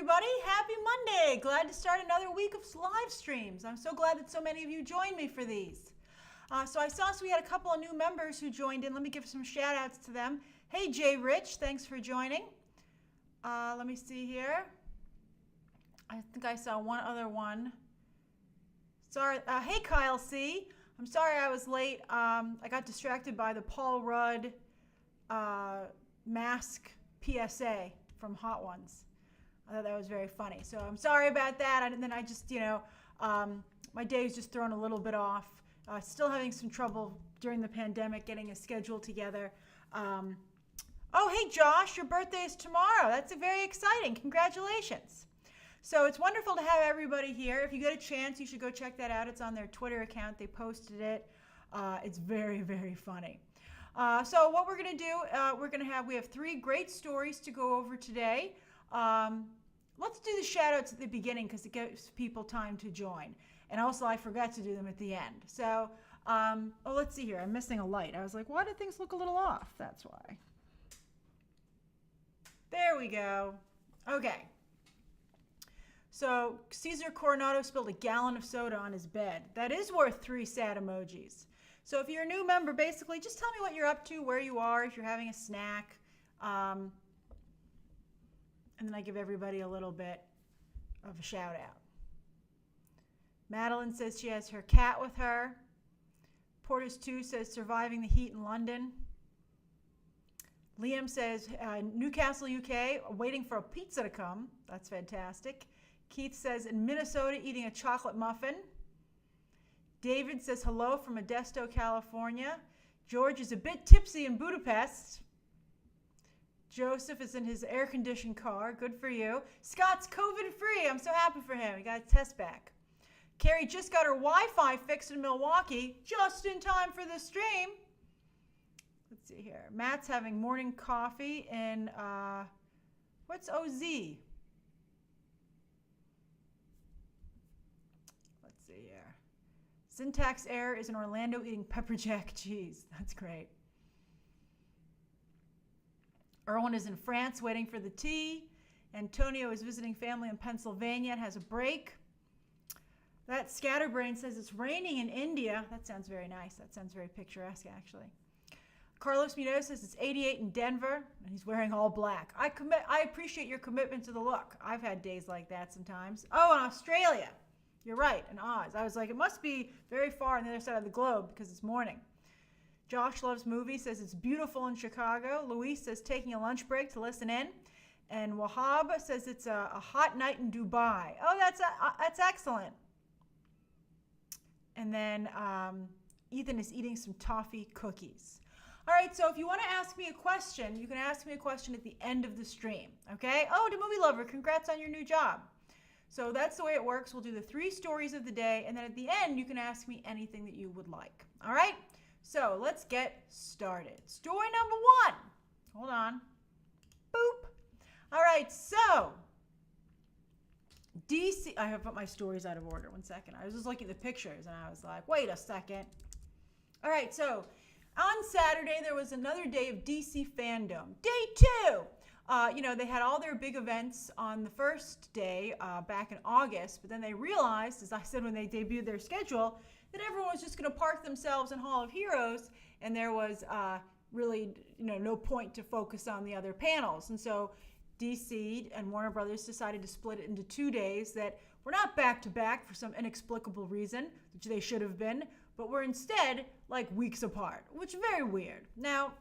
everybody. Happy Monday. Glad to start another week of live streams. I'm so glad that so many of you joined me for these. So we had a couple of new members who joined in. Let me give some shout outs to them. Hey, Jay Rich, thanks for joining. Let me see here. I think I saw one other one. Sorry. Hey, Kyle C. I'm sorry I was late. I got distracted by the Paul Rudd mask PSA from Hot Ones. I thought that was very funny. So I'm sorry about that. And then I just, my day is just thrown a little bit off. Still having some trouble during the pandemic getting a schedule together. Oh, hey, Josh, your birthday is tomorrow. That's very exciting. Congratulations. So it's wonderful to have everybody here. If you get a chance, you should go check that out. It's on their Twitter account. They posted it. It's very, very funny. So what we're going to do, we have 3 great stories to go over today. Let's do the shout outs at the beginning because it gives people time to join. And also I forgot to do them at the end. So, let's see here. I'm missing a light. I was like, why do things look a little off? That's why. There we go. Okay. So Cesar Coronado spilled a gallon of soda on his bed. That is worth 3 sad emojis. So if you're a new member, basically just tell me what you're up to, where you are, if you're having a snack. And then I give everybody a little bit of a shout out. Madeline says she has her cat with her. Portis 2 says surviving the heat in London. Liam says Newcastle, UK, waiting for a pizza to come. That's fantastic. Keith says in Minnesota eating a chocolate muffin. David says hello from Modesto, California. George is a bit tipsy in Budapest. Joseph is in his air-conditioned car. Good for you. Scott's COVID-free. I'm so happy for him. He got a test back. Carrie just got her Wi-Fi fixed in Milwaukee, just in time for the stream. Let's see here. Matt's having morning coffee in, what's OZ? Let's see here. Syntax Error is in Orlando eating pepper jack cheese. That's great. Erwin is in France waiting for the tea. Antonio is visiting family in Pennsylvania and has a break. That Scatterbrain says it's raining in India. That sounds very nice. That sounds very picturesque, actually. Carlos Munoz says it's 88 in Denver, and he's wearing all black. I appreciate your commitment to the look. I've had days like that sometimes. Oh, in Australia. You're right, in Oz. I was like, it must be very far on the other side of the globe because it's morning. Josh Loves Movies says it's beautiful in Chicago. Luis says taking a lunch break to listen in. And Wahab says it's a hot night in Dubai. Oh, that's excellent. And then Ethan is eating some toffee cookies. All right, so if you want to ask me a question, you can ask me a question at the end of the stream, okay? Oh, to Movie Lover, congrats on your new job. So that's the way it works. We'll do the 3 stories of the day, and then at the end, you can ask me anything that you would like, all right? So let's get started. Story number 1. Hold on. Boop. All right, so DC, I have put my stories out of order. 1 second. I was just looking at the pictures, and I was like, wait a second. All right, so on Saturday, there was another day of DC FanDome. Day 2. They had all their big events on the first day back in August, but then they realized, as I said when they debuted their schedule, that everyone was just going to park themselves in Hall of Heroes, and there was really no point to focus on the other panels. And so DC and Warner Brothers decided to split it into 2 days that were not back-to-back for some inexplicable reason, which they should have been, but were instead like weeks apart, which is very weird. Now,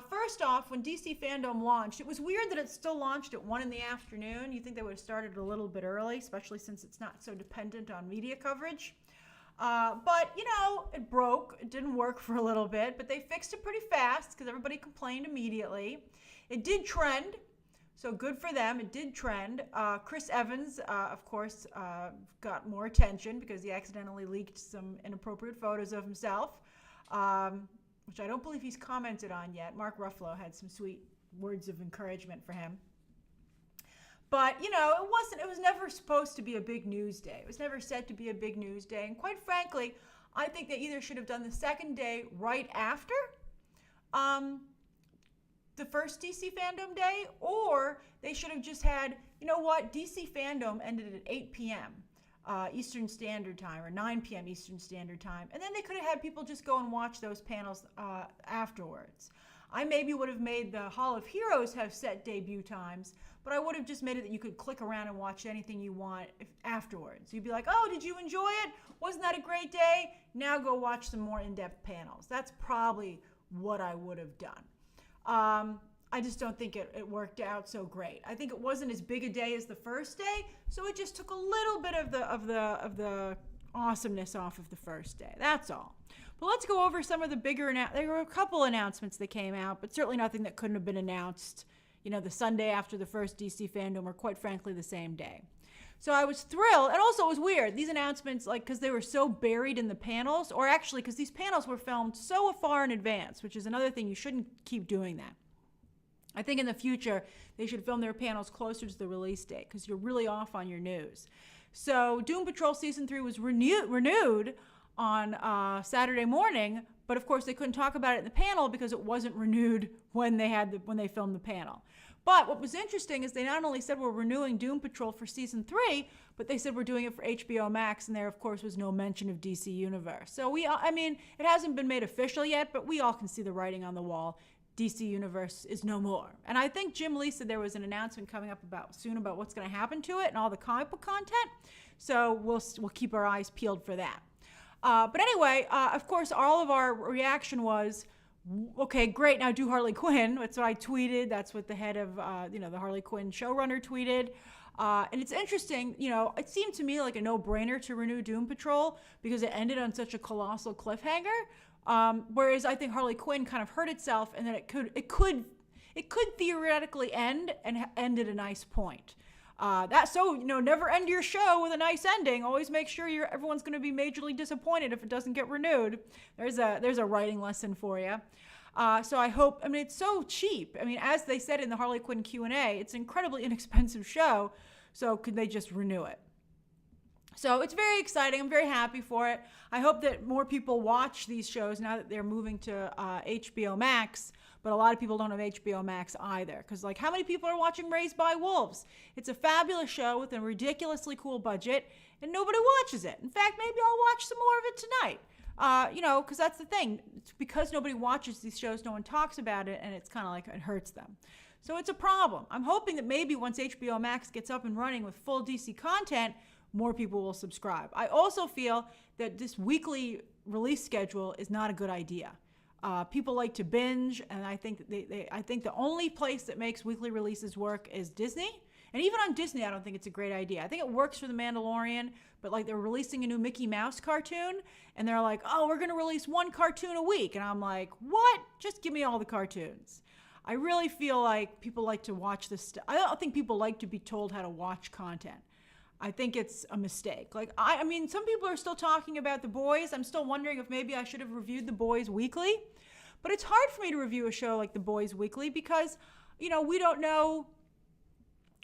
first off, when DC FanDome launched, it was weird that it still launched at 1 in the afternoon. You'd think they would have started a little bit early, especially since it's not so dependent on media coverage. But, it broke. It didn't work for a little bit, but they fixed it pretty fast because everybody complained immediately. It did trend, so good for them. It did trend. Chris Evans, of course, got more attention because he accidentally leaked some inappropriate photos of himself, which I don't believe he's commented on yet. Mark Ruffalo had some sweet words of encouragement for him. But, it was never supposed to be a big news day. It was never said to be a big news day. And quite frankly, I think they either should have done the second day right after, the first DC Fandom day, or they should have just had, you know what, DC Fandom ended at 8 p.m. Eastern Standard Time, or 9 p.m. Eastern Standard Time, and then they could have had people just go and watch those panels afterwards. I maybe would have made the Hall of Heroes have set debut times, but I would have just made it that you could click around and watch anything you want afterwards. You'd be like, oh, did you enjoy it? Wasn't that a great day? Now go watch some more in-depth panels. That's probably what I would have done. I just don't think it worked out so great. I think it wasn't as big a day as the first day, so it just took a little bit of the awesomeness off of the first day. That's all. But let's go over some of the bigger there were a couple announcements that came out, but certainly nothing that couldn't have been announced, the Sunday after the first DC Fandom, or quite frankly the same day. So I was thrilled, and also it was weird, these announcements, because they were so buried in the panels, or actually because these panels were filmed so far in advance, which is another thing, you shouldn't keep doing that. I think in the future, they should film their panels closer to the release date, because you're really off on your news. So Doom Patrol Season 3 was renewed on Saturday morning, but of course they couldn't talk about it in the panel because it wasn't renewed when they filmed the panel. But what was interesting is they not only said we're renewing Doom Patrol for Season 3, but they said we're doing it for HBO Max, and there, of course, was no mention of DC Universe. So it hasn't been made official yet, but we all can see the writing on the wall. DC Universe is no more. And I think Jim Lee said there was an announcement coming up soon about what's going to happen to it and all the comic book content. So we'll keep our eyes peeled for that. But anyway, of course, all of our reaction was, okay, great, now do Harley Quinn. That's what I tweeted. That's what the head of, the Harley Quinn showrunner tweeted. And it's interesting, it seemed to me like a no-brainer to renew Doom Patrol because it ended on such a colossal cliffhanger. Whereas I think Harley Quinn kind of hurt itself, and that it could theoretically end and end at a nice point. Never end your show with a nice ending. Always make sure everyone's going to be majorly disappointed if it doesn't get renewed. There's a writing lesson for you. So I hope, it's so cheap. As they said in the Harley Quinn Q&A, it's an incredibly inexpensive show. So could they just renew it? So it's very exciting. I'm very happy for it. I hope that more people watch these shows now that they're moving to HBO Max. But a lot of people don't have HBO Max either. Because, how many people are watching Raised by Wolves? It's a fabulous show with a ridiculously cool budget, and nobody watches it. In fact, maybe I'll watch some more of it tonight. Because that's the thing. It's because nobody watches these shows, no one talks about it, and it's kind of like it hurts them. So it's a problem. I'm hoping that maybe once HBO Max gets up and running with full DC content, more people will subscribe. I also feel that this weekly release schedule is not a good idea. People like to binge, and I think I think the only place that makes weekly releases work is Disney. And even on Disney, I don't think it's a great idea. I think it works for The Mandalorian, but they're releasing a new Mickey Mouse cartoon, and they're like, oh, we're going to release one cartoon a week. And I'm like, what? Just give me all the cartoons. I really feel like people like to watch this stuff. I don't think people like to be told how to watch content. I think it's a mistake. Some people are still talking about The Boys. I'm still wondering if maybe I should have reviewed The Boys weekly. But it's hard for me to review a show like The Boys weekly because, we don't know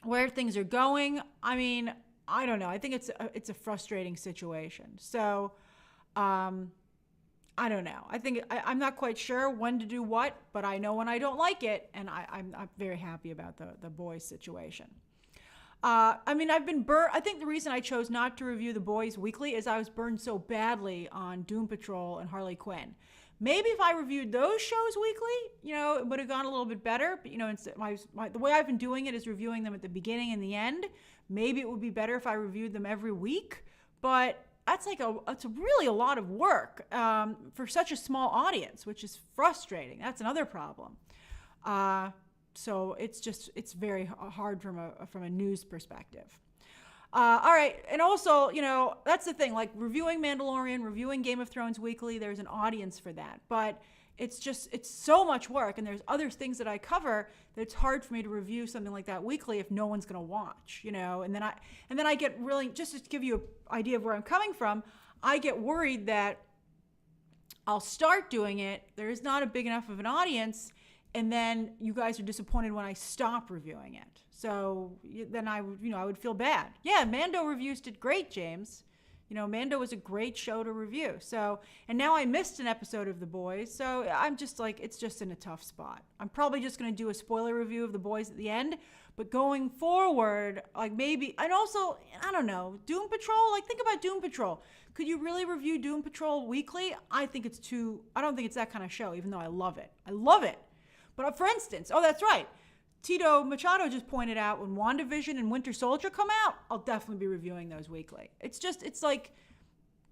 where things are going. I don't know. I think it's a frustrating situation. So, I don't know. I think I'm not quite sure when to do what, but I know when I don't like it, and I'm very happy about the Boys situation. I've been burned. I think the reason I chose not to review The Boys weekly is I was burned so badly on Doom Patrol and Harley Quinn. Maybe if I reviewed those shows weekly, it would have gone a little bit better. But, the way I've been doing it is reviewing them at the beginning and the end. Maybe it would be better if I reviewed them every week. But that's it's really a lot of work for such a small audience, which is frustrating. That's another problem. So it's very hard from a news perspective. All right, and also, that's the thing, reviewing Mandalorian, reviewing Game of Thrones weekly, there's an audience for that, but it's so much work, and there's other things that I cover that it's hard for me to review something like that weekly if no one's going to watch, and then I get really, just to give you an idea of where I'm coming from, I get worried that I'll start doing it, there is not a big enough of an audience, and then you guys are disappointed when I stop reviewing it. So then I would feel bad. Yeah, Mando reviews did great, James. Mando was a great show to review. So, and now I missed an episode of The Boys. So I'm just like, it's just in a tough spot. I'm probably just going to do a spoiler review of The Boys at the end. But going forward, like maybe, and also, I don't know, Doom Patrol, like think about Doom Patrol. Could you really review Doom Patrol weekly? I don't think it's that kind of show, even though I love it. I love it. But for instance, oh, that's right. Tito Machado just pointed out when WandaVision and Winter Soldier come out, I'll definitely be reviewing those weekly. It's like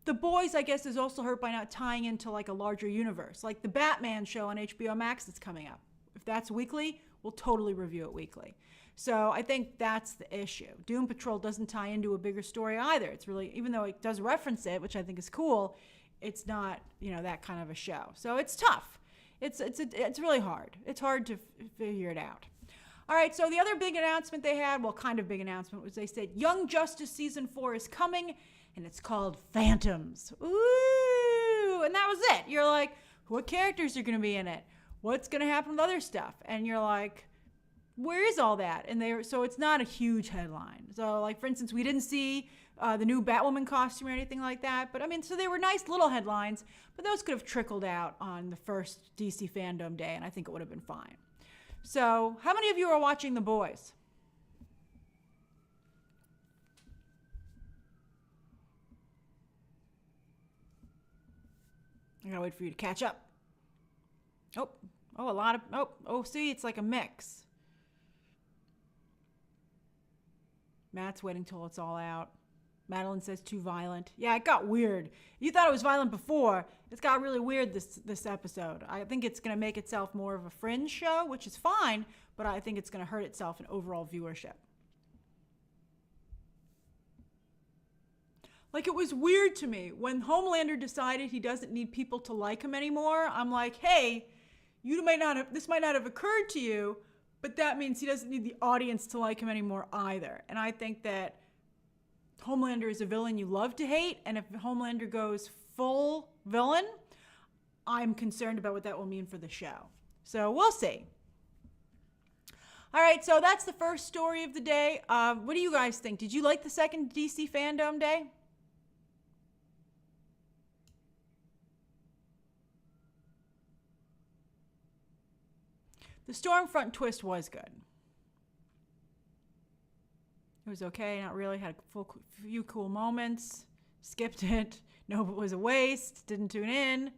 The Boys, I guess, is also hurt by not tying into like a larger universe. Like the Batman show on HBO Max that's coming up. If that's weekly, we'll totally review it weekly. So I think that's the issue. Doom Patrol doesn't tie into a bigger story either. It's really, even though it does reference it, which I think is cool, it's not, that kind of a show. So it's tough. It's really hard. It's hard to figure it out. All right, so the other big announcement they had, well, kind of big announcement, was they said Young Justice Season 4 is coming, and it's called Phantoms. Ooh, and that was it. You're like, what characters are going to be in it? What's going to happen with other stuff? And you're like, where is all that? And so it's not a huge headline. So, like, for instance, we didn't see the new Batwoman costume or anything like that. But, I mean, so they were nice little headlines, but those could have trickled out on the first DC FanDome day, and I think it would have been fine. So, how many of you are watching The Boys? I gotta wait for you to catch up. See, it's like a mix. Matt's waiting till it's all out. Madeline says too violent. Yeah, it got weird. You thought it was violent before. It's got really weird this episode. I think it's going to make itself more of a fringe show, which is fine, but I think it's going to hurt itself in overall viewership. Like, it was weird to me when Homelander decided he doesn't need people to like him anymore. I'm like, hey, this might not have occurred to you, but that means he doesn't need the audience to like him anymore either. And I think that Homelander is a villain you love to hate, and if Homelander goes full villain, I'm concerned about what that will mean for the show. So we'll see. All right, so that's the first story of the day. What do you guys think? Did you like the second DC FanDome day? The Stormfront twist was good. It was okay, not really. Had a few cool moments. Skipped it. No, it was a waste. Didn't tune in.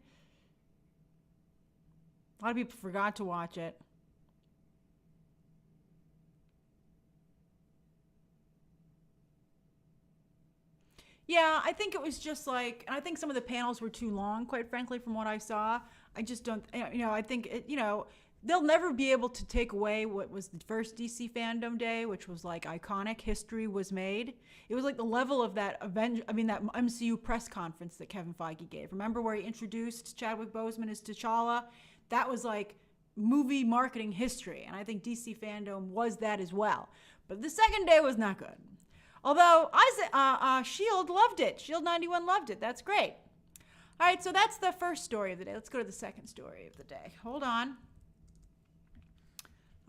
A lot of people forgot to watch it. Yeah, I think it was just like, and I think some of the panels were too long, quite frankly, from what I saw. I just don't, I think, they'll never be able to take away what was the first DC FanDome day, which was like iconic. History was made. It was like the level of that that MCU press conference that Kevin Feige gave. Remember where he introduced Chadwick Boseman as T'Challa? That was like movie marketing history, and I think DC FanDome was that as well. But the second day was not good. Although Shield loved it. Shield 91 loved it. That's great. All right, so that's the first story of the day. Let's go to the second story of the day. Hold on.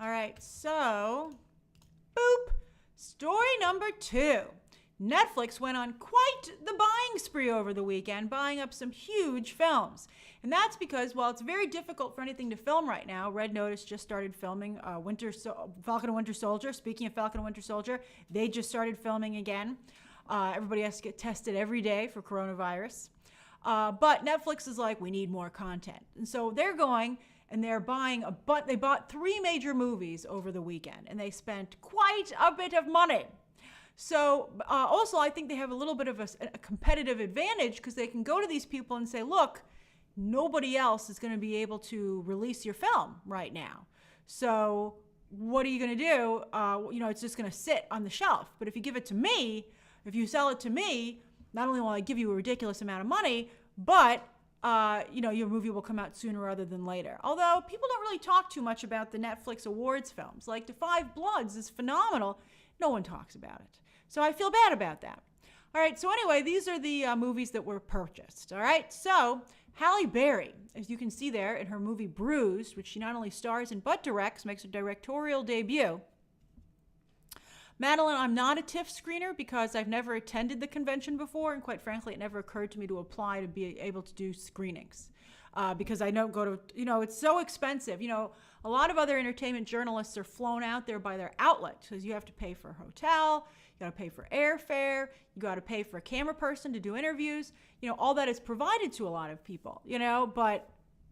All right, so, boop. Story number 2. Netflix went on quite the buying spree over the weekend, buying up some huge films. And that's because, while it's very difficult for anything to film right now, Red Notice just started filming Falcon and Winter Soldier. Speaking of Falcon and Winter Soldier, they just started filming again. Everybody has to get tested every day for coronavirus. But Netflix is like, we need more content. And so they're going and they're buying they bought 3 major movies over the weekend, and they spent quite a bit of money. So also, I think they have a little bit of a competitive advantage because they can go to these people and say, look, nobody else is going to be able to release your film right now. So what are you going to do? It's just going to sit on the shelf. But if you give it to me, if you sell it to me, not only will I give you a ridiculous amount of money, but your movie will come out sooner rather than later. Although people don't really talk too much about the Netflix awards films. Like The Five Bloods is phenomenal. No one talks about it. So I feel bad about that. All right, so anyway, these are the movies that were purchased. All right, so Halle Berry, as you can see there in her movie Bruised, which she not only stars in but directs, makes her directorial debut, Madeline, I'm not a TIFF screener because I've never attended the convention before, and quite frankly, it never occurred to me to apply to be able to do screenings because I don't go to, it's so expensive. A lot of other entertainment journalists are flown out there by their outlet because you have to pay for a hotel, you got to pay for airfare, you got to pay for a camera person to do interviews. All that is provided to a lot of people, but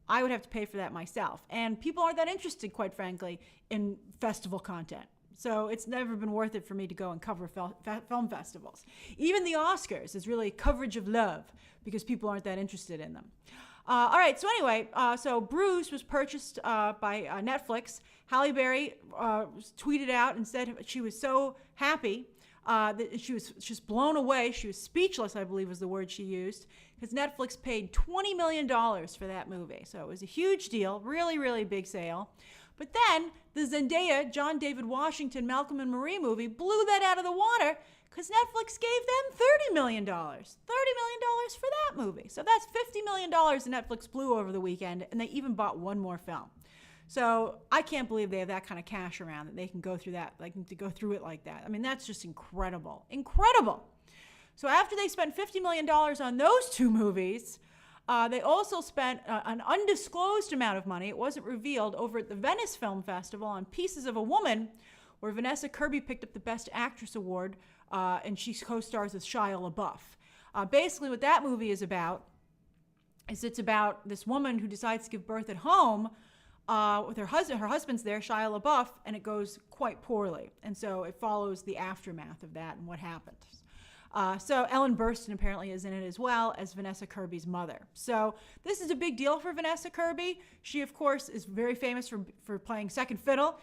I would have to pay for that myself. And people aren't that interested, quite frankly, in festival content. So it's never been worth it for me to go and cover film festivals. Even the Oscars is really coverage of love because people aren't that interested in them. All right, so anyway, so Bruce was purchased by Netflix. Halle Berry tweeted out and said she was so happy that she was just blown away. She was speechless, I believe was the word she used, because Netflix paid $20 million for that movie. So it was a huge deal, really, really big sale. But then the Zendaya, John David Washington, Malcolm and Marie movie blew that out of the water because Netflix gave them $30 million. $30 million for that movie. So that's $50 million Netflix blew over the weekend, and they even bought one more film. So I can't believe they have that kind of cash around that they can go through that, like to go through it like that. I mean, that's just incredible. Incredible. So after they spent $50 million on those two movies, they also spent an undisclosed amount of money, it wasn't revealed, over at the Venice Film Festival on Pieces of a Woman, where Vanessa Kirby picked up the Best Actress Award, and she co-stars with Shia LaBeouf. Basically what that movie is about is it's about this woman who decides to give birth at home with her husband. Her husband's there, Shia LaBeouf, and it goes quite poorly. And so it follows the aftermath of that and what happened. So Ellen Burstyn apparently is in it as well as Vanessa Kirby's mother. So this is a big deal for Vanessa Kirby. She, of course, is very famous for playing second fiddle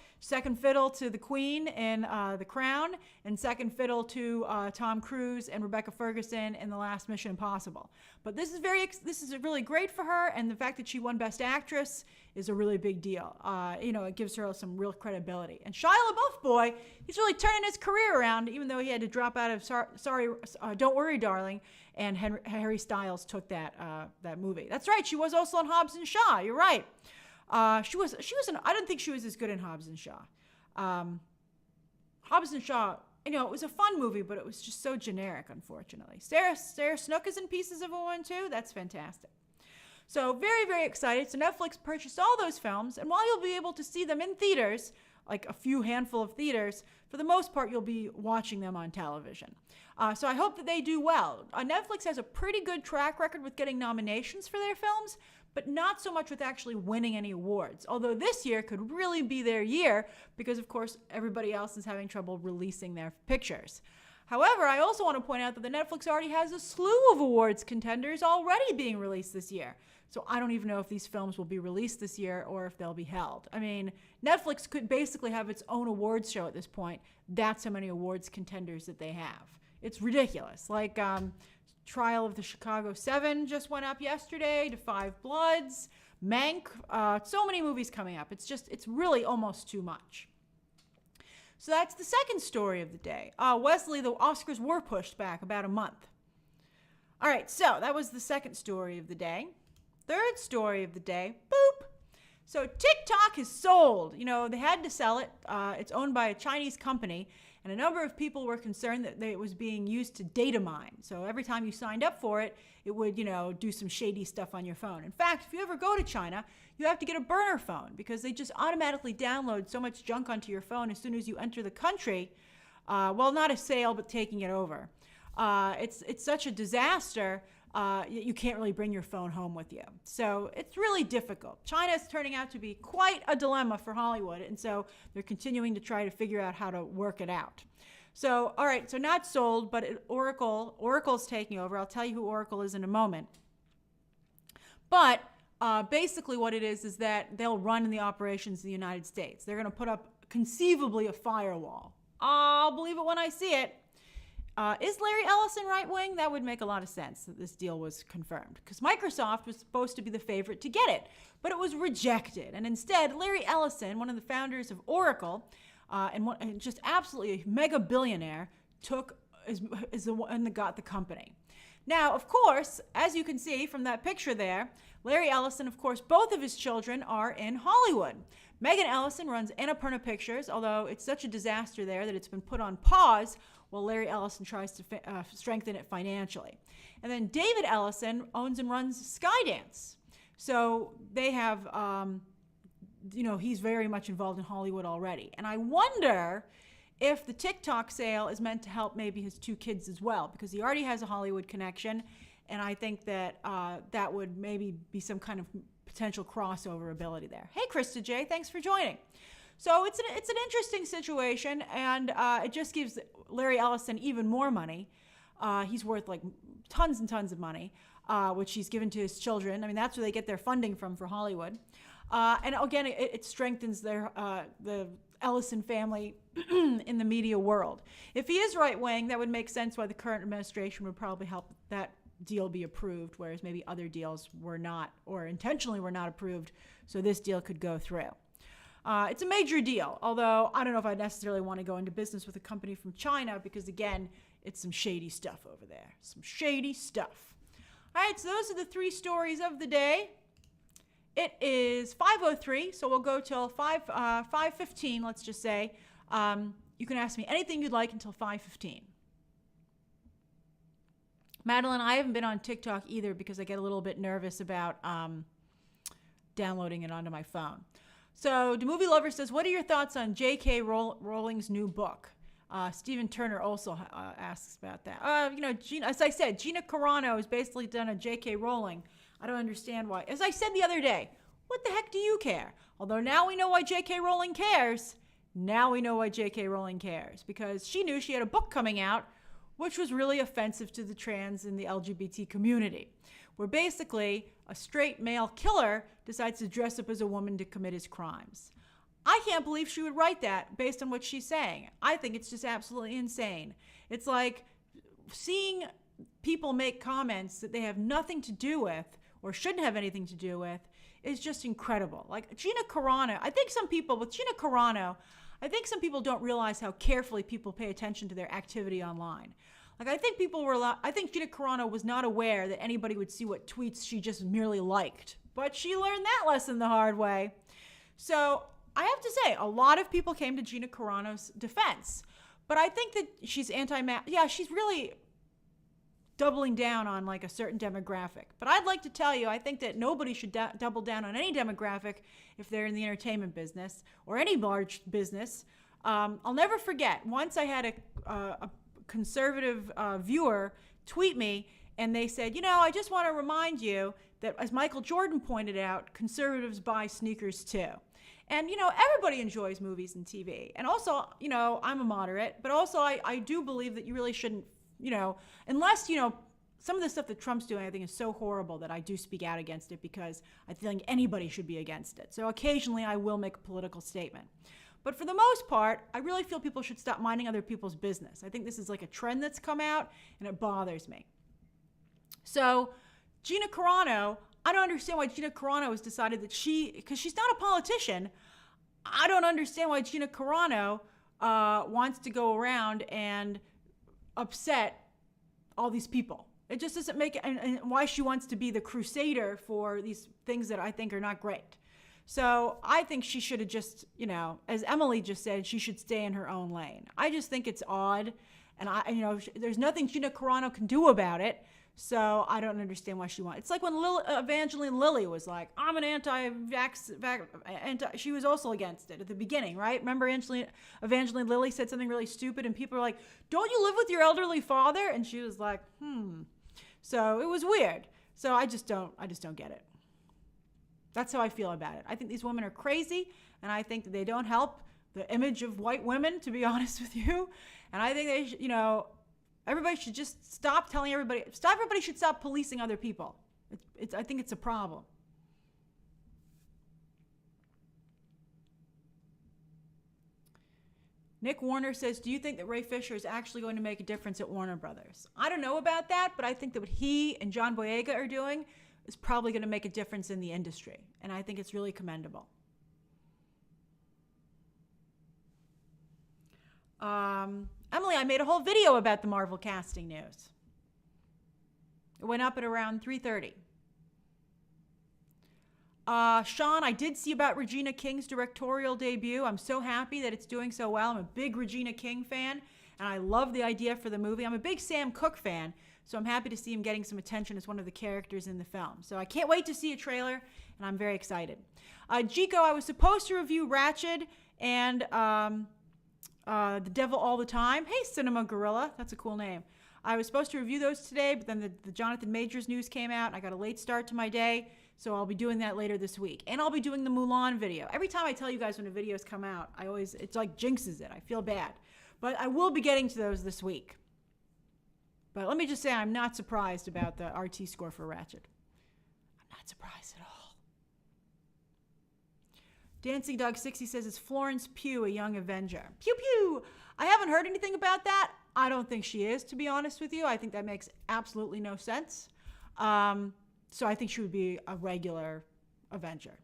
to the Queen in The Crown, and second fiddle to Tom Cruise and Rebecca Ferguson in The Last Mission Impossible. But this is really great for her, and the fact that she won Best Actress is a really big deal. It gives her some real credibility. And Shia LaBeouf, boy, he's really turning his career around, even though he had to drop out of Don't Worry, Darling, and Harry Styles took that movie. That's right, she was also in Hobbs and Shaw. You're right. She was I don't think she was as good in Hobbs and Shaw. Hobbs and Shaw, it was a fun movie, but it was just so generic, unfortunately. Sarah Snook is in Pieces of a Woman too. That's fantastic. So very, very excited. So Netflix purchased all those films, and while you'll be able to see them in theaters, like a handful of theaters, for the most part, you'll be watching them on television. So I hope that they do well. Netflix has a pretty good track record with getting nominations for their films, but not so much with actually winning any awards. Although this year could really be their year because, of course, everybody else is having trouble releasing their pictures. However, I also want to point out that the Netflix already has a slew of awards contenders already being released this year. So I don't even know if these films will be released this year or if they'll be held. I mean, Netflix could basically have its own awards show at this point. That's how many awards contenders that they have. It's ridiculous. Like Trial of the Chicago 7 just went up yesterday, to Five Bloods, Mank, so many movies coming up. It's really almost too much. So that's the second story of the day. Wesley, the Oscars were pushed back about a month. All right, so that was the second story of the day. Third story of the day, boop. So TikTok is sold. They had to sell it. It's owned by a Chinese company, and a number of people were concerned that it was being used to data mine. So every time you signed up for it, it would, do some shady stuff on your phone. In fact, if you ever go to China, you have to get a burner phone because they just automatically download so much junk onto your phone as soon as you enter the country. Well, not a sale, but taking it over. It's such a disaster. You can't really bring your phone home with you. So it's really difficult. China is turning out to be quite a dilemma for Hollywood, and so they're continuing to try to figure out how to work it out. So, all right, so not sold, but Oracle's taking over. I'll tell you who Oracle is in a moment. But basically what it is that they'll run the operations in the United States. They're going to put up conceivably a firewall. I'll believe it when I see it. Is Larry Ellison right wing? That would make a lot of sense that this deal was confirmed because Microsoft was supposed to be the favorite to get it, but it was rejected. And instead, Larry Ellison, one of the founders of Oracle, and just absolutely a mega billionaire, is the one that got the company. Now, of course, as you can see from that picture there, Larry Ellison, of course, both of his children are in Hollywood. Megan Ellison runs Annapurna Pictures, although it's such a disaster there that it's been put on pause while Larry Ellison tries to strengthen it financially. And then David Ellison owns and runs Skydance. So they have, he's very much involved in Hollywood already. And I wonder if the TikTok sale is meant to help maybe his two kids as well, because he already has a Hollywood connection. And I think that that would maybe be some kind of potential crossover ability there. Hey, Krista J, thanks for joining. So it's an interesting situation, and it just gives Larry Ellison even more money. He's worth like tons and tons of money, which he's given to his children. I mean, that's where they get their funding from for Hollywood. And again, it strengthens the Ellison family in the media world. If he is right-wing, that would make sense why the current administration would probably help that deal be approved, whereas maybe other deals were not, or intentionally were not approved, so this deal could go through. It's a major deal, although I don't know if I necessarily want to go into business with a company from China because, again, it's some shady stuff over there. Some shady stuff. All right, so those are the three stories of the day. It is 5:03, so we'll go till 5:15, let's just say. You can ask me anything you'd like until 5:15. Madeline, I haven't been on TikTok either because I get a little bit nervous about downloading it onto my phone. So, the movie lover says, what are your thoughts on J.K. Rowling's new book? Stephen Turner also asks about that. As I said, Gina Carano has basically done a J.K. Rowling. I don't understand why. As I said the other day, what the heck do you care? Although now we know why J.K. Rowling cares. Now we know why J.K. Rowling cares. Because she knew she had a book coming out which was really offensive to the trans and the LGBT community, where basically a straight male killer decides to dress up as a woman to commit his crimes. I can't believe she would write that based on what she's saying. I think it's just absolutely insane. It's like seeing people make comments that they have nothing to do with or shouldn't have anything to do with is just incredible. Like Gina Carano, I think some people don't realize how carefully people pay attention to their activity online. Like I think Gina Carano was not aware that anybody would see what tweets she just merely liked. But she learned that lesson the hard way. So I have to say, a lot of people came to Gina Carano's defense. But I think that she's she's really doubling down on like a certain demographic. But I'd like to tell you, I think that nobody should double down on any demographic if they're in the entertainment business or any large business. I'll never forget, once I had a conservative viewer tweet me and they said, I just want to remind you that, as Michael Jordan pointed out, conservatives buy sneakers too. And, everybody enjoys movies and TV. And also, I'm a moderate, but also I do believe that you really shouldn't, unless, some of the stuff that Trump's doing, I think is so horrible that I do speak out against it because I think anybody should be against it. So occasionally I will make a political statement. But for the most part, I really feel people should stop minding other people's business. I think this is like a trend that's come out and it bothers me. So Gina Carano, I don't understand why Gina Carano has decided that because she's not a politician, I don't understand why Gina Carano wants to go around and upset all these people. It just doesn't make it, and why she wants to be the crusader for these things that I think are not great. So I think she should have just, as Emily just said, she should stay in her own lane. I just think it's odd, and there's nothing Gina Carano can do about it. So I don't understand why she wants. It's like when Evangeline Lilly was like, I'm an anti-vax, she was also against it at the beginning, right? Remember Evangeline Lilly said something really stupid and people were like, don't you live with your elderly father? And she was like, So it was weird. So I just don't get it. That's how I feel about it. I think these women are crazy, and I think that they don't help the image of white women, to be honest with you. And I think they should, everybody should just stop telling everybody. Everybody should stop policing other people. I think it's a problem. Nick Warner says, do you think that Ray Fisher is actually going to make a difference at Warner Brothers? I don't know about that, but I think that what he and John Boyega are doing is probably going to make a difference in the industry. And I think it's really commendable. Emily, I made a whole video about the Marvel casting news. It went up at around 3:30. Sean, I did see about Regina King's directorial debut. I'm so happy that it's doing so well. I'm a big Regina King fan, and I love the idea for the movie. I'm a big Sam Cooke fan, so I'm happy to see him getting some attention as one of the characters in the film. So I can't wait to see a trailer, and I'm very excited. Jico, I was supposed to review Ratched and The Devil All the Time. Hey, Cinema Gorilla. That's a cool name. I was supposed to review those today, but then the Jonathan Majors news came out. I got a late start to my day, so I'll be doing that later this week. And I'll be doing the Mulan video. Every time I tell you guys when a video's come out, it's like jinxes it. I feel bad. But I will be getting to those this week. But let me just say I'm not surprised about the RT score for Ratched. I'm not surprised at all. Dancing Dog 60 says, is Florence Pugh a young Avenger? Pew pew! I haven't heard anything about that. I don't think she is, to be honest with you. I think that makes absolutely no sense. So I think she would be a regular Avenger.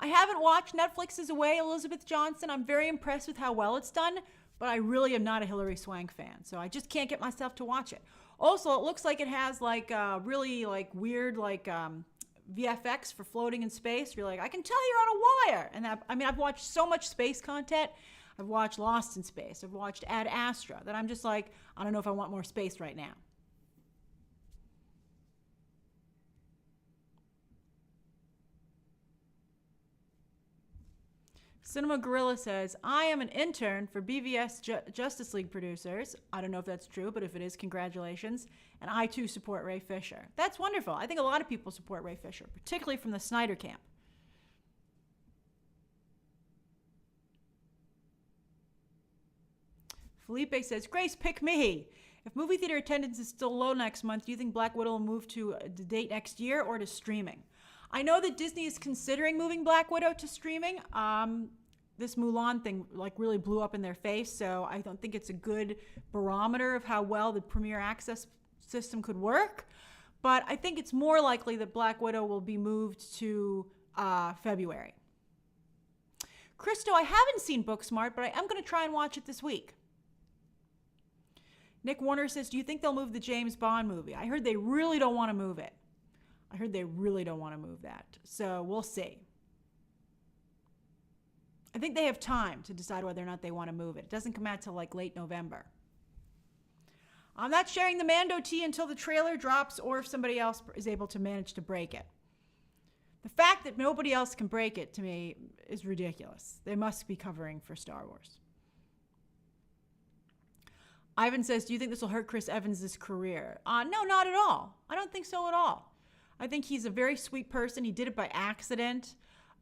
I haven't watched Netflix's Away, Elizabeth Johnson. I'm very impressed with how well it's done, but I really am not a Hilary Swank fan, so I just can't get myself to watch it. Also, it looks like it has like really like weird like VFX for floating in space. You're like, I can tell you're on a wire. And that, I mean, I've watched so much space content. I've watched Lost in Space. I've watched Ad Astra that I'm just like, I don't know if I want more space right now. Cinema Gorilla says, I am an intern for BVS Justice League producers. I don't know if that's true, but if it is, congratulations. And I too support Ray Fisher. That's wonderful. I think a lot of people support Ray Fisher, particularly from the Snyder camp. Felipe says, Grace, pick me. If movie theater attendance is still low next month, do you think Black Widow will move to the date next year or to streaming? I know that Disney is considering moving Black Widow to streaming. This Mulan thing like really blew up in their face, so I don't think it's a good barometer of how well the Premier Access system could work. But I think it's more likely that Black Widow will be moved to February. Christo, I haven't seen Booksmart, but I am going to try and watch it this week. Nick Warner says, do you think they'll move the James Bond movie? I heard they really don't want to move it. I heard they really don't want to move that. So we'll see. I think they have time to decide whether or not they want to move it. It doesn't come out till like late November. I'm not sharing the Mando tea until the trailer drops or if somebody else is able to manage to break it. The fact that nobody else can break it, to me, is ridiculous. They must be covering for Star Wars. Ivan says, do you think this will hurt Chris Evans' career? No, not at all. I don't think so at all. I think he's a very sweet person. He did it by accident.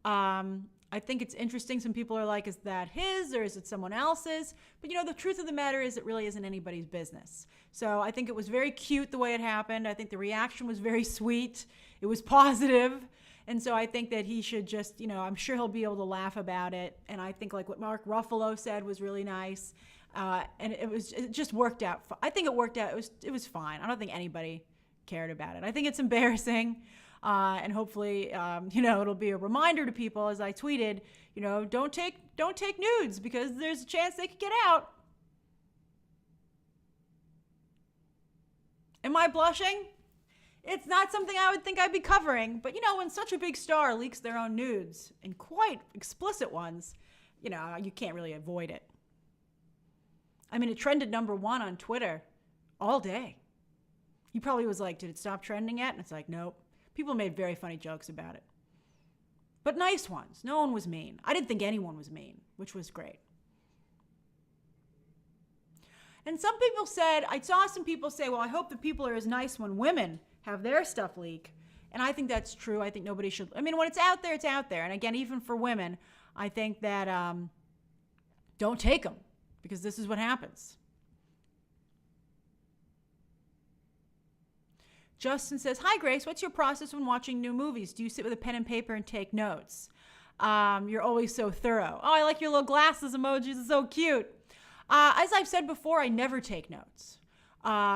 I think it's interesting. Some people are like, is that his or is it someone else's? But you know, the truth of the matter is it really isn't anybody's business. So I think it was very cute the way it happened. I think the reaction was very sweet. It was positive. And so I think that he should just, you know, I'm sure he'll be able to laugh about it. And I think like what Mark Ruffalo said was really nice. And it just worked out. I think it worked out. It was fine. I don't think anybody cared about it. I think it's embarrassing. And hopefully, you know, it'll be a reminder to people, as I tweeted, you know, don't take nudes because there's a chance they could get out. Am I blushing? It's not something I would think I'd be covering, but you know, when such a big star leaks their own nudes and quite explicit ones, you know, you can't really avoid it. I mean, it trended #1 on Twitter all day. He probably was like, did it stop trending yet? And it's like, nope. People made very funny jokes about it. But nice ones. No one was mean. I didn't think anyone was mean, which was great. And some people said, I saw some people say, well, I hope the people are as nice when women have their stuff leak. And I think that's true. I think nobody should. I mean, when it's out there, it's out there. And again, even for women, I think that don't take them because this is what happens. Justin says, hi, Grace. What's your process when watching new movies? Do you sit with a pen and paper and take notes? You're always so thorough. Oh, I like your little glasses emojis. It's so cute. As I've said before, I never take notes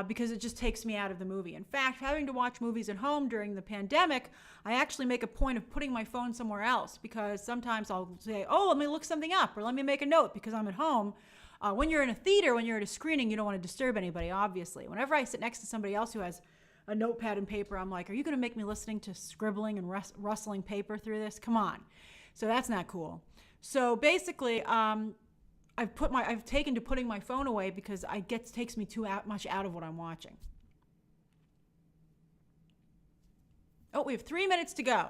because it just takes me out of the movie. In fact, having to watch movies at home during the pandemic, I actually make a point of putting my phone somewhere else because sometimes I'll say, oh, let me look something up or let me make a note because I'm at home. When you're in a theater, when you're at a screening, you don't want to disturb anybody, obviously. Whenever I sit next to somebody else who has a notepad and paper, I'm like, are you going to make me listening to scribbling and rustling paper through this? Come on. So that's not cool. So basically, I've taken to putting my phone away because it takes me too much out of what I'm watching. Oh, we have 3 minutes to go.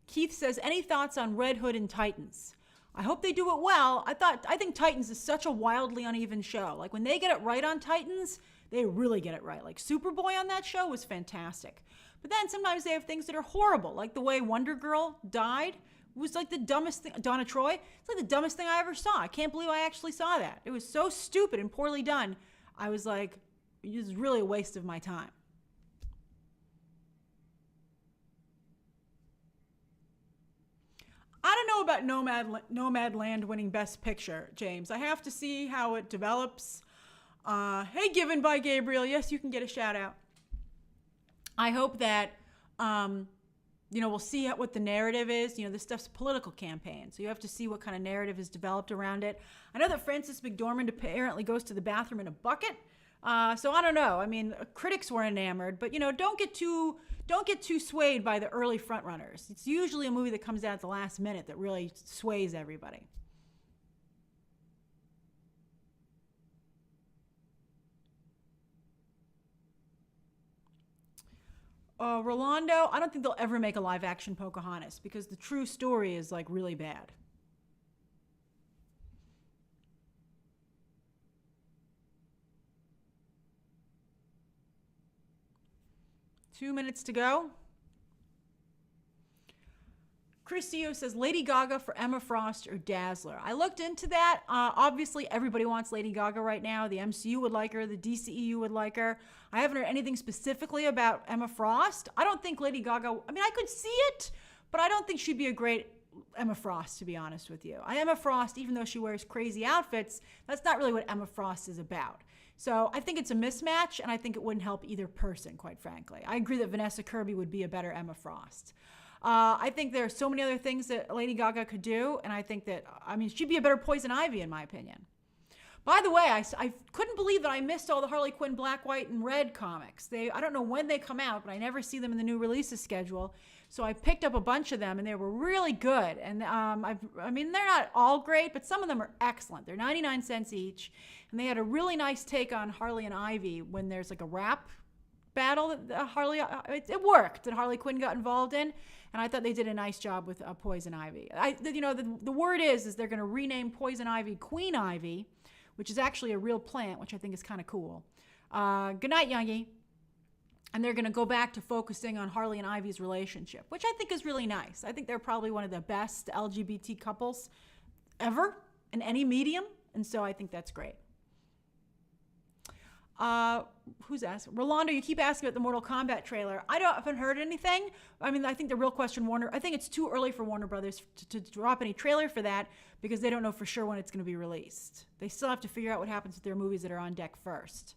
Keith says, any thoughts on Red Hood and Titans? I hope they do it well. I think Titans is such a wildly uneven show. Like when they get it right on Titans, they really get it right. Like Superboy on that show was fantastic. But then sometimes they have things that are horrible, like the way Wonder Girl died was like the dumbest thing. Donna Troy, it's like the dumbest thing I ever saw. I can't believe I actually saw that. It was so stupid and poorly done. I was like, it was really a waste of my time. I don't know about Nomadland winning Best Picture, James. I have to see how it develops. Hey, Given by Gabriel. Yes, you can get a shout out. I hope that, we'll see what the narrative is. This stuff's a political campaign, so you have to see what kind of narrative is developed around it. I know that Frances McDormand apparently goes to the bathroom in a bucket. So I don't know. I mean, critics were enamored, but don't get too swayed by the early frontrunners. It's usually a movie that comes out at the last minute that really sways everybody. Rolando, I don't think they'll ever make a live action Pocahontas because the true story is like really bad. Two minutes to go. Christio says Lady Gaga for Emma Frost or Dazzler. I looked into that. Obviously, everybody wants Lady Gaga right now. The MCU would like her. The DCEU would like her. I haven't heard anything specifically about Emma Frost. I don't think Lady Gaga, I could see it, but I don't think she'd be a great Emma Frost, to be honest with you. Emma Frost, even though she wears crazy outfits, that's not really what Emma Frost is about. So I think it's a mismatch, and I think it wouldn't help either person, quite frankly. I agree that Vanessa Kirby would be a better Emma Frost. I think there are so many other things that Lady Gaga could do, and I think that, she'd be a better Poison Ivy, in my opinion. By the way, I couldn't believe that I missed all the Harley Quinn Black, White, and Red comics. I don't know when they come out, but I never see them in the new releases schedule. So I picked up a bunch of them, and they were really good. And they're not all great, but some of them are excellent. They're 99 cents each, and they had a really nice take on Harley and Ivy when there's like a rap battle that it worked that Harley Quinn got involved in, and I thought they did a nice job with Poison Ivy. The word is they're going to rename Poison Ivy Queen Ivy, which is actually a real plant, which I think is kind of cool. Good night, Youngie. And they're going to go back to focusing on Harley and Ivy's relationship, which I think is really nice. I think they're probably one of the best LGBT couples ever in any medium, and so I think that's great. Who's asking? Rolando, you keep asking about the Mortal Kombat trailer. I haven't heard anything. I think the real question, I think it's too early for Warner Brothers to drop any trailer for that because they don't know for sure when it's going to be released. They still have to figure out what happens with their movies that are on deck first.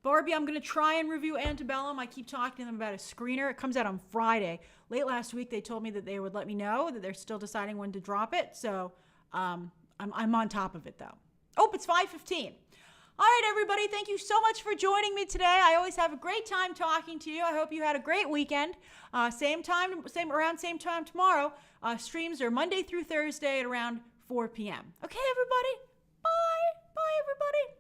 Barbie, I'm going to try and review Antebellum. I keep talking to them about a screener. It comes out on Friday. Late last week, they told me that they would let me know that they're still deciding when to drop it. So, I'm on top of it, though. Oh, it's 5:15. All right, everybody. Thank you so much for joining me today. I always have a great time talking to you. I hope you had a great weekend. Same time tomorrow. Streams are Monday through Thursday at around 4 p.m. Okay, everybody? Bye. Bye, everybody.